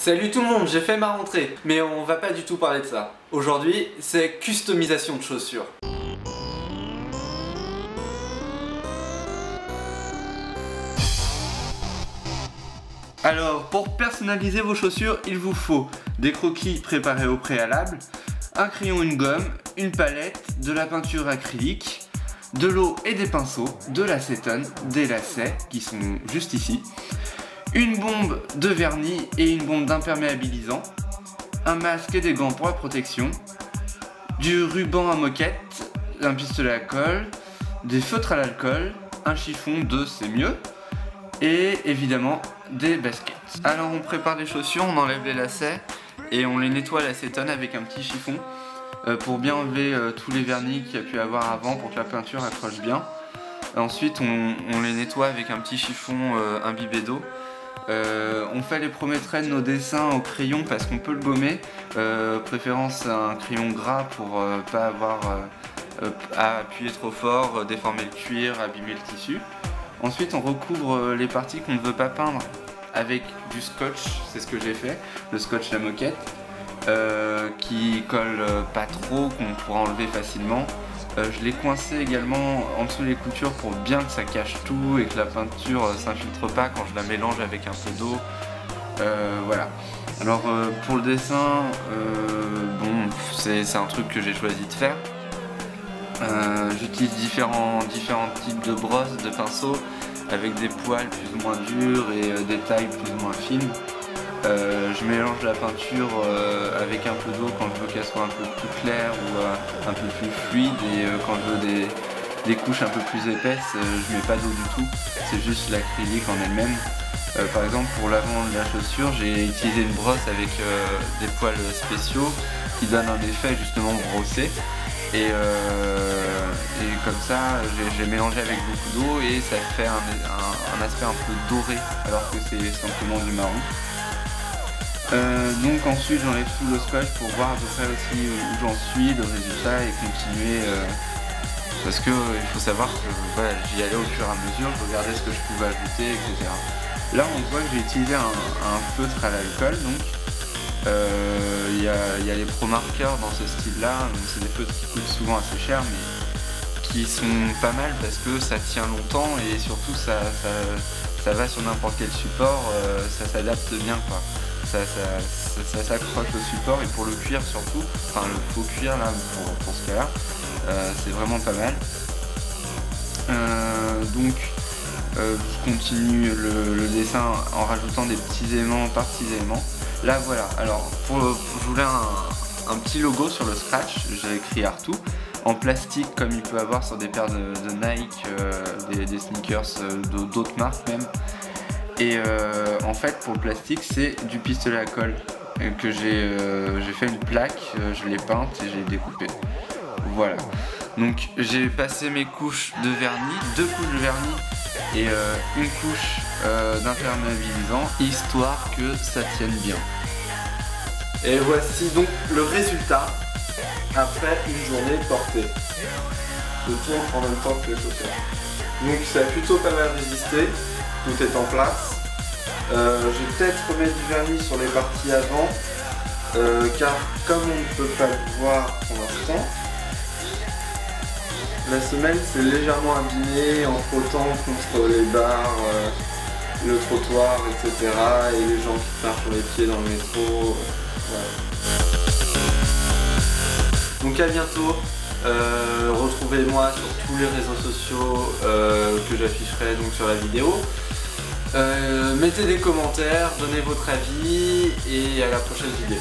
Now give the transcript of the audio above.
Salut tout le monde, j'ai fait ma rentrée, mais on va pas du tout parler de ça. Aujourd'hui, c'est customisation de chaussures. Alors, pour personnaliser vos chaussures, il vous faut des croquis préparés au préalable, un crayon, une gomme, une palette, de la peinture acrylique, de l'eau et des pinceaux, de l'acétone, des lacets qui sont juste ici, une bombe de vernis et une bombe d'imperméabilisant, un masque et des gants pour la protection, du ruban à moquette, un pistolet à colle, des feutres à l'alcool, un chiffon, 2 c'est mieux, et évidemment des baskets. Alors on prépare les chaussures, on enlève les lacets et on les nettoie à l'acétone avec un petit chiffon pour bien enlever tous les vernis qu'il y a pu avoir avant pour que la peinture accroche bien. Ensuite on les nettoie avec un petit chiffon imbibé d'eau. On fait les premiers traits de nos dessins au crayon parce qu'on peut le baumer, préférence un crayon gras pour pas avoir à appuyer trop fort, déformer le cuir, abîmer le tissu. Ensuite on recouvre les parties qu'on ne veut pas peindre avec du scotch, c'est ce que j'ai fait, le scotch la moquette, qui colle pas trop, qu'on pourra enlever facilement. Je l'ai coincé également en dessous des coutures pour bien que ça cache tout et que la peinture s'infiltre pas quand je la mélange avec un peu d'eau. Voilà. Alors pour le dessin, bon, c'est un truc que j'ai choisi de faire. J'utilise différents types de brosses, de pinceaux avec des poils plus ou moins durs et des tailles plus ou moins fines. Je mélange la peinture avec un peu d'eau quand je veux qu'elle soit un peu plus claire ou un peu plus fluide, et quand je veux des couches un peu plus épaisses, je mets pas d'eau du tout, c'est juste l'acrylique en elle-même. Par exemple pour l'avant de la chaussure, j'ai utilisé une brosse avec des poils spéciaux qui donnent un effet justement brossé. Et comme ça, j'ai mélangé avec beaucoup d'eau et ça fait un aspect un peu doré alors que c'est simplement du marron. Donc ensuite j'enlève tout le scotch pour voir à peu près aussi où j'en suis, le résultat, et continuer parce que il faut savoir que voilà, j'y allais au fur et à mesure, je regardais ce que je pouvais ajouter, etc. Là on voit que j'ai utilisé un feutre à l'alcool, donc il y a les pro marqueurs dans ce style là, donc c'est des feutres qui coûtent souvent assez cher mais qui sont pas mal parce que ça tient longtemps et surtout ça va sur n'importe quel support, ça s'adapte bien quoi. Ça s'accroche au support, et pour le cuir surtout, enfin le faux cuir là pour ce cas là, c'est vraiment pas mal. Donc je continue le dessin en rajoutant des petits éléments par petits éléments. Là voilà, alors je voulais un petit logo sur le scratch, j'ai écrit Artoo en plastique comme il peut avoir sur des paires de Nike, des sneakers d'autres marques même. Et en fait pour le plastique c'est du pistolet à colle que j'ai fait une plaque, je l'ai peinte et j'ai découpé. Voilà. Donc j'ai passé mes couches de vernis, 2 couches de vernis et une couche d'imperméabilisant, histoire que ça tienne bien. Et voici donc le résultat après une journée portée. Je tourne en même temps que les chaussures. Donc ça a plutôt pas mal résisté, tout est en place. Je vais peut-être remettre du vernis sur les parties avant, car comme on ne peut pas le voir pour l'instant, la semelle s'est légèrement abîmée en frottant contre les barres, le trottoir, etc. et les gens qui marchent sur les pieds dans le métro. Voilà. Donc à bientôt, retrouvez-moi sur tous les réseaux sociaux que j'afficherai donc sur la vidéo. Mettez des commentaires, donnez votre avis et à la prochaine vidéo.